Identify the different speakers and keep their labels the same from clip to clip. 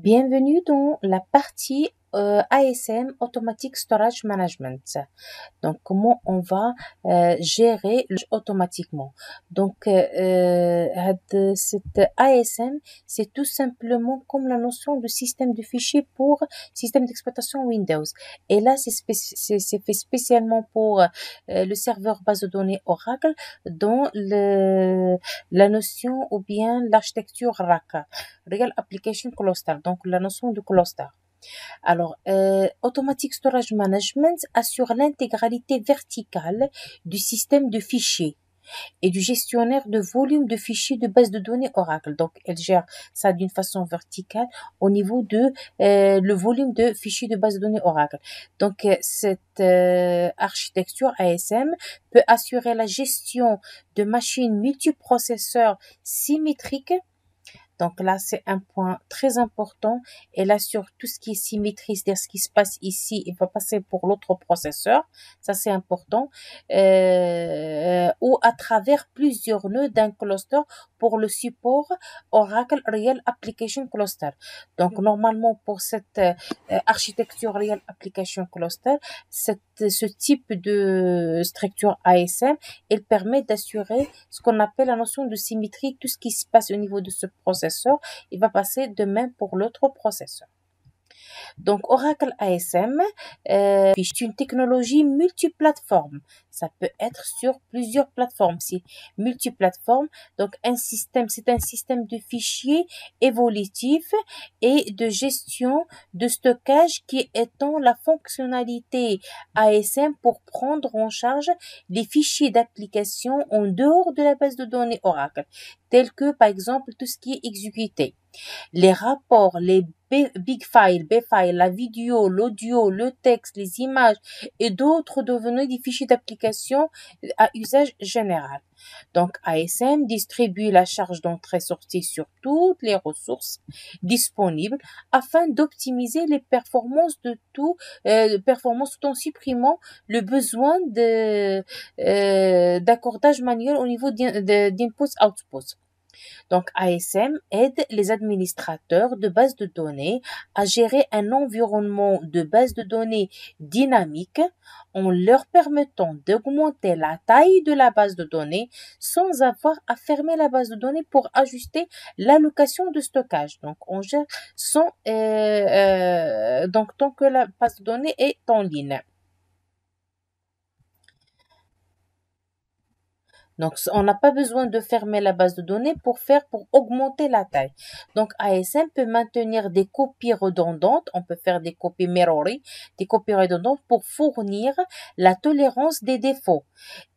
Speaker 1: Bienvenue dans la partie ASM Automatic Storage Management. Donc, comment on va gérer automatiquement. Donc, cette ASM, c'est tout simplement comme la notion de système de fichiers pour système d'exploitation Windows. Et là, c'est fait spécialement pour le serveur base de données Oracle dans la notion ou bien l'architecture RACA, Real Application Cluster, donc la notion de cluster. Alors, Automatic Storage Management assure l'intégralité verticale du système de fichiers et du gestionnaire de volume de fichiers de base de données Oracle. Donc, elle gère ça d'une façon verticale au niveau de le volume de fichiers de base de données Oracle. Donc, cette architecture ASM peut assurer la gestion de machines multiprocesseurs symétriques. Donc là, c'est un point très important. Et là, sur tout ce qui est symétrie, c'est-à-dire ce qui se passe ici, il va passer pour l'autre processeur. Ça, c'est important. Ou à travers plusieurs nœuds d'un cluster pour le support Oracle Real Application Cluster. Donc, normalement, pour cette architecture Real Application Cluster, ce type de structure ASM, elle permet d'assurer ce qu'on appelle la notion de symétrie. Tout ce qui se passe au niveau de ce processeur, il va passer de même pour l'autre processeur. Donc, Oracle ASM, c'est une technologie multiplateforme. Ça peut être sur plusieurs plateformes. C'est multiplateforme. Donc, c'est un système de fichiers évolutif et de gestion de stockage qui étend la fonctionnalité ASM pour prendre en charge les fichiers d'application en dehors de la base de données Oracle, tels que, par exemple, tout ce qui est exécuté. Les rapports, les big files, B-files, la vidéo, l'audio, le texte, les images et d'autres devenus des fichiers d'application à usage général. Donc, ASM distribue la charge d'entrée-sortie sur toutes les ressources disponibles afin d'optimiser les performances tout en supprimant le besoin d'accordage manuel au niveau d'input-output. Donc, ASM aide les administrateurs de bases de données à gérer un environnement de base de données dynamique en leur permettant d'augmenter la taille de la base de données sans avoir à fermer la base de données pour ajuster l'allocation de stockage. Donc, on gère donc tant que la base de données est en ligne. Donc, on n'a pas besoin de fermer la base de données pour augmenter la taille. Donc, ASM peut maintenir des copies redondantes. On peut faire des copies memory, des copies redondantes pour fournir la tolérance des défauts.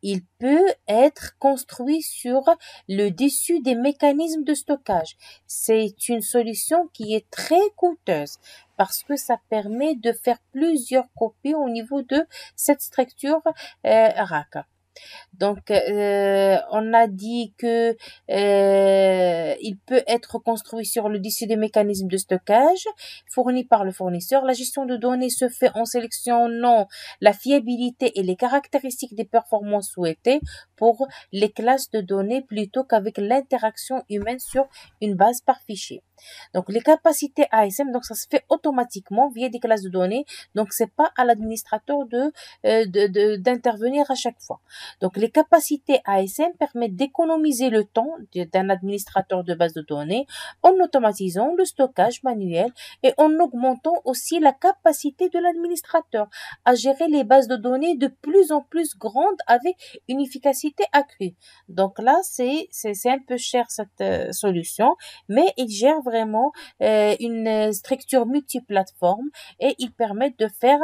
Speaker 1: Il peut être construit sur le dessus des mécanismes de stockage. C'est une solution qui est très coûteuse parce que ça permet de faire plusieurs copies au niveau de cette structure RAC. Donc, on a dit que il peut être construit sur le dessus des mécanismes de stockage fournis par le fournisseur. La gestion de données se fait en sélectionnant la fiabilité et les caractéristiques des performances souhaitées pour les classes de données plutôt qu'avec l'interaction humaine sur une base par fichier. Donc, les capacités ASM, donc ça se fait automatiquement via des classes de données. Donc, c'est pas à l'administrateur d'intervenir à chaque fois. Donc, les capacités ASM permettent d'économiser le temps d'un administrateur de base de données en automatisant le stockage manuel et en augmentant aussi la capacité de l'administrateur à gérer les bases de données de plus en plus grandes avec une efficacité accrue. Donc là, c'est un peu cher cette solution, mais il gère vraiment une structure multiplateforme et il permet de faire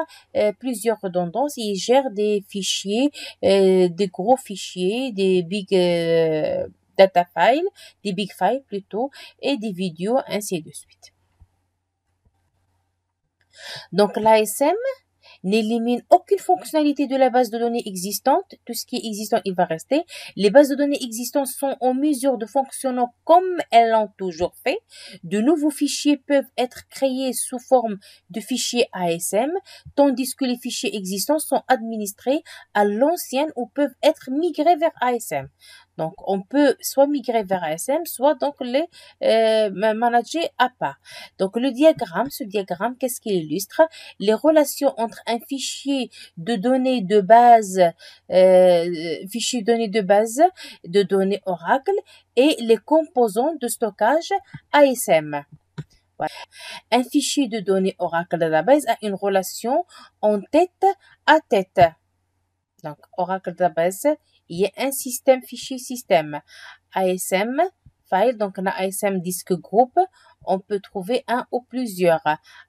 Speaker 1: plusieurs redondances. Il gère des fichiers, des gros fichiers, des big data files, des big files plutôt, et des vidéos, ainsi de suite. Donc l'ASM n'élimine aucune fonctionnalité de la base de données existante. Tout ce qui est existant, il va rester. Les bases de données existantes sont en mesure de fonctionner comme elles l'ont toujours fait. De nouveaux fichiers peuvent être créés sous forme de fichiers ASM, tandis que les fichiers existants sont administrés à l'ancienne ou peuvent être migrés vers ASM. Donc, on peut soit migrer vers ASM, soit donc les manager à part. Donc, ce diagramme, qu'est-ce qu'il illustre? Les relations entre un fichier de données de base, de données Oracle et les composants de stockage ASM. Voilà. Un fichier de données Oracle Database a une relation en tête à tête. Donc, Oracle Database, il y a un système fichier-système. ASM, file, donc on a ASM disque groupe, on peut trouver un ou plusieurs.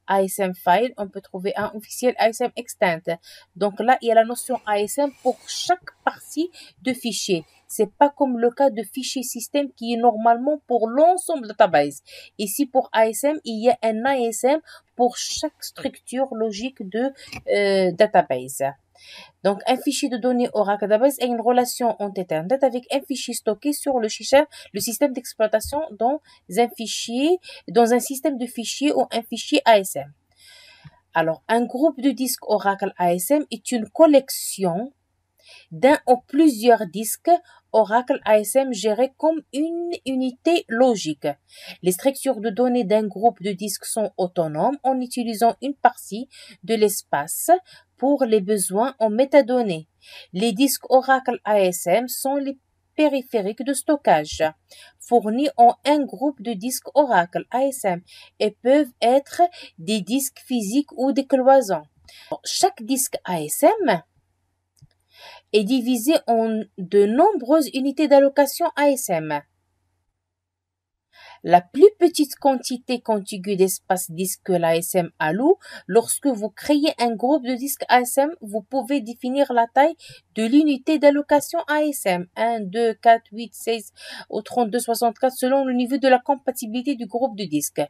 Speaker 1: ASM file, on peut trouver un officiel ASM extent. Donc là, il y a la notion ASM pour chaque partie de fichier. C'est pas comme le cas de fichier système qui est normalement pour l'ensemble de database. Ici, pour ASM, il y a un ASM pour chaque structure logique de database. Donc, un fichier de données Oracle Database a une relation en tête à tête avec un fichier stocké sur le système d'exploitation dans un système de fichiers ou un fichier ASM. Alors, un groupe de disques Oracle ASM est une collection d'un ou plusieurs disques Oracle ASM gérés comme une unité logique. Les structures de données d'un groupe de disques sont autonomes en utilisant une partie de l'espace pour les besoins en métadonnées. Les disques Oracle ASM sont les périphériques de stockage fournis en un groupe de disques Oracle ASM et peuvent être des disques physiques ou des cloisons. Chaque disque ASM est divisé en de nombreuses unités d'allocation ASM. La plus petite quantité contiguë d'espace disque que l'ASM alloue, lorsque vous créez un groupe de disques ASM, vous pouvez définir la taille de l'unité d'allocation ASM 1, 2, 4, 8, 16 ou 32, 64 selon le niveau de la compatibilité du groupe de disques.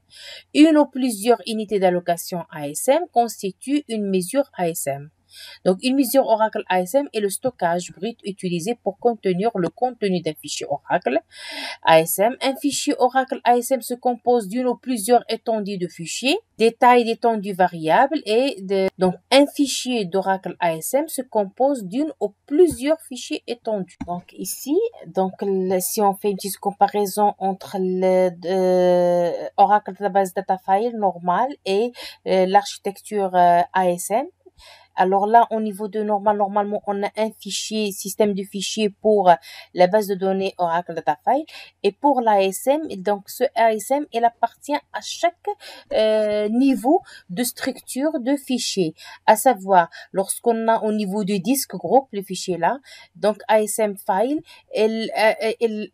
Speaker 1: Une ou plusieurs unités d'allocation ASM constituent une mesure ASM. Donc, une mesure Oracle ASM est le stockage brut utilisé pour contenir le contenu d'un fichier Oracle ASM. Un fichier Oracle ASM se compose d'une ou plusieurs étendues de fichiers, des tailles d'étendues variables donc un fichier d'Oracle ASM se compose d'une ou plusieurs fichiers étendus. Donc ici, si on fait une petite comparaison entre Oracle Database Data File normal et l'architecture ASM. Alors là, au niveau de normalement, on a un fichier, système de fichiers pour la base de données Oracle Data File. Et pour l'ASM, donc ce ASM, il appartient à chaque niveau de structure de fichier. À savoir, lorsqu'on a au niveau du disque groupe, le fichier là, donc ASM File,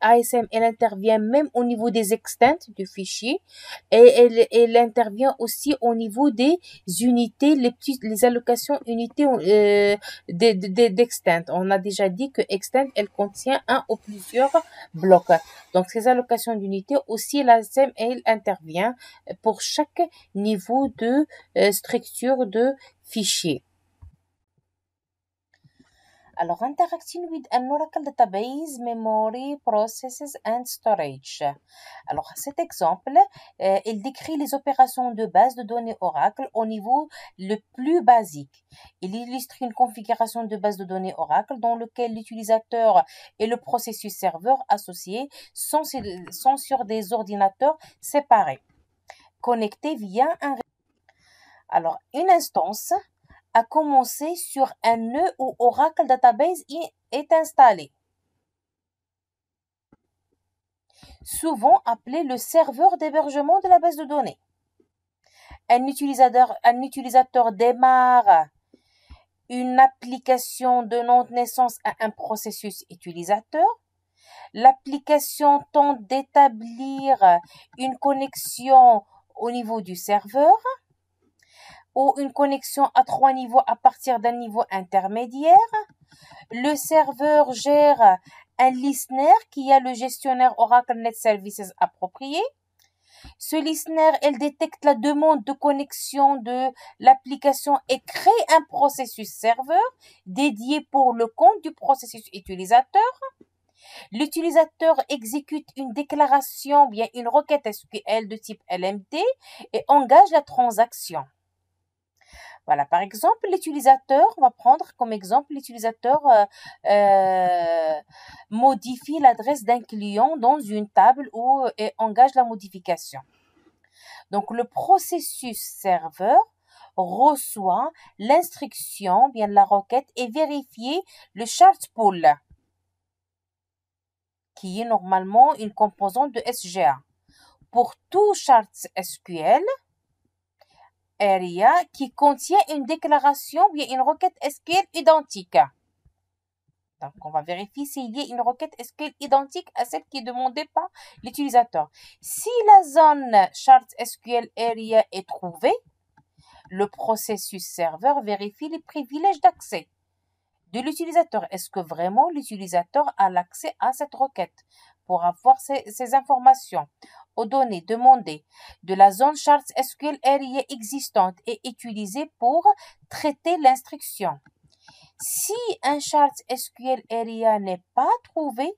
Speaker 1: ASM, elle intervient même au niveau des extents du fichier. Et elle intervient aussi au niveau des unités, les allocations unités d'extent. On a déjà dit que extent, elle contient un ou plusieurs blocs. Donc, ces allocations d'unités aussi, l'ASM, elle intervient pour chaque niveau de structure de fichier. Alors, interacting with an Oracle database, memory, processes and storage. Alors, cet exemple, il décrit les opérations de base de données Oracle au niveau le plus basique. Il illustre une configuration de base de données Oracle dans laquelle l'utilisateur et le processus serveur associé sont sur des ordinateurs séparés, connectés via un réseau. Alors, une instance a commencé sur un nœud où Oracle Database est installé, souvent appelé le serveur d'hébergement de la base de données. Un utilisateur démarre une application donnant naissance à un processus utilisateur. L'application tente d'établir une connexion au niveau du serveur ou une connexion à 3 niveaux à partir d'un niveau intermédiaire. Le serveur gère un listener qui a le gestionnaire Oracle Net Services approprié. Ce listener, elle détecte la demande de connexion de l'application et crée un processus serveur dédié pour le compte du processus utilisateur. L'utilisateur exécute une déclaration, bien une requête SQL de type LMT et engage la transaction. Voilà, par exemple, l'utilisateur, on va prendre comme exemple, l'utilisateur modifie l'adresse d'un client dans une table et engage la modification. Donc, le processus serveur reçoit l'instruction, bien la requête, et vérifie le chart pool, qui est normalement une composante de SGA. Pour tout chart SQL, area qui contient une déclaration ou bien une requête SQL identique. Donc, on va vérifier s'il y a une requête SQL identique à celle qui est demandée par l'utilisateur. Si la zone chart SQL area est trouvée, le processus serveur vérifie les privilèges d'accès de l'utilisateur. Est-ce que vraiment l'utilisateur a l'accès à cette requête pour avoir ces informations aux données demandées de la zone chart SQL area existante et utilisée pour traiter l'instruction. Si un chart SQL area n'est pas trouvé,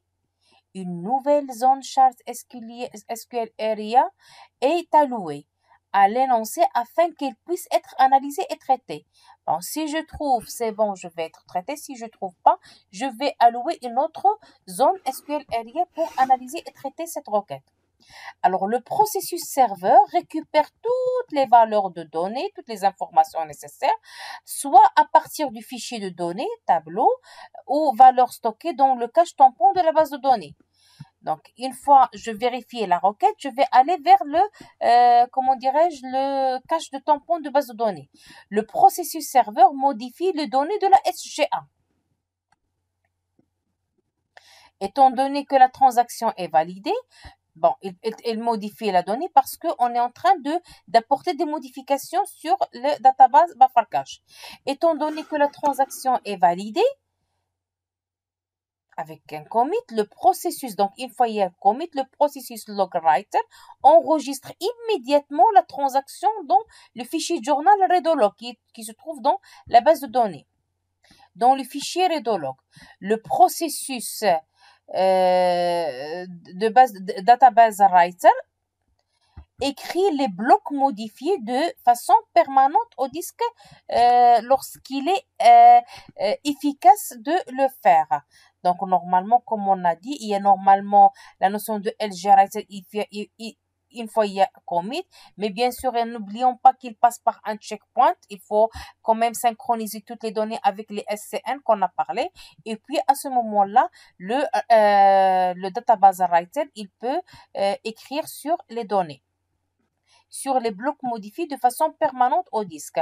Speaker 1: une nouvelle zone chart SQL area est allouée à l'énoncé afin qu'elle puisse être analysée et traitée. Bon, si je trouve, c'est bon, je vais être traité. Si je trouve pas, je vais allouer une autre zone SQL area pour analyser et traiter cette requête. Alors, le processus serveur récupère toutes les valeurs de données, toutes les informations nécessaires, soit à partir du fichier de données, tableau, ou valeurs stockées dans le cache tampon de la base de données. Donc, une fois je vérifie la requête, je vais aller vers le cache de tampon de base de données. Le processus serveur modifie les données de la SGA. Étant donné que la transaction est validée, bon, il modifie la donnée parce qu'on est en train d'apporter des modifications sur le database Buffer Cache. Étant donné que la transaction est validée, avec un commit, le processus, donc une fois il y a un commit, le processus logwriter enregistre immédiatement la transaction dans le fichier journal Redolog qui se trouve dans la base de données. Dans le fichier Redolog, le processus database writer écrit les blocs modifiés de façon permanente au disque lorsqu'il est efficace de le faire. Donc, normalement, comme on a dit, il y a normalement la notion de LGWriter une fois il y a commit, mais bien sûr, n'oublions pas qu'il passe par un checkpoint. Il faut quand même synchroniser toutes les données avec les SCN qu'on a parlé. Et puis, à ce moment-là, le database writer, il peut écrire sur les données, sur les blocs modifiés de façon permanente au disque.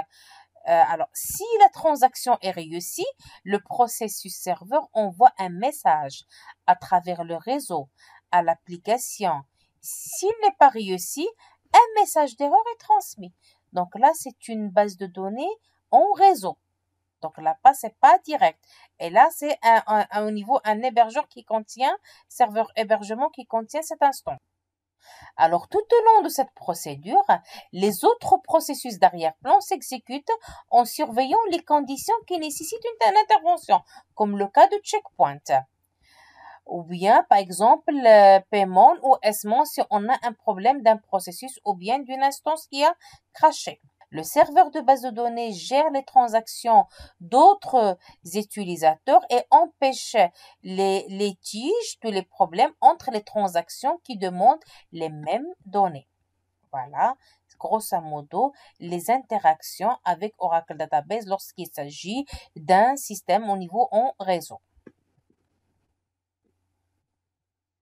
Speaker 1: Alors, si la transaction est réussie, le processus serveur envoie un message à travers le réseau à l'application. S'il n'est pas réussi, un message d'erreur est transmis. Donc là, c'est une base de données en réseau. Donc là, c'est pas direct. Et là, c'est au niveau un hébergeur qui contient, serveur hébergement qui contient cet instant. Alors, tout au long de cette procédure, les autres processus d'arrière-plan s'exécutent en surveillant les conditions qui nécessitent une intervention, comme le cas de checkpoint. Ou bien, par exemple, paiement ou essement si on a un problème d'un processus ou bien d'une instance qui a crashé. Le serveur de base de données gère les transactions d'autres utilisateurs et empêche les litiges, tous les problèmes entre les transactions qui demandent les mêmes données. Voilà, grosso modo, les interactions avec Oracle Database lorsqu'il s'agit d'un système au niveau en réseau.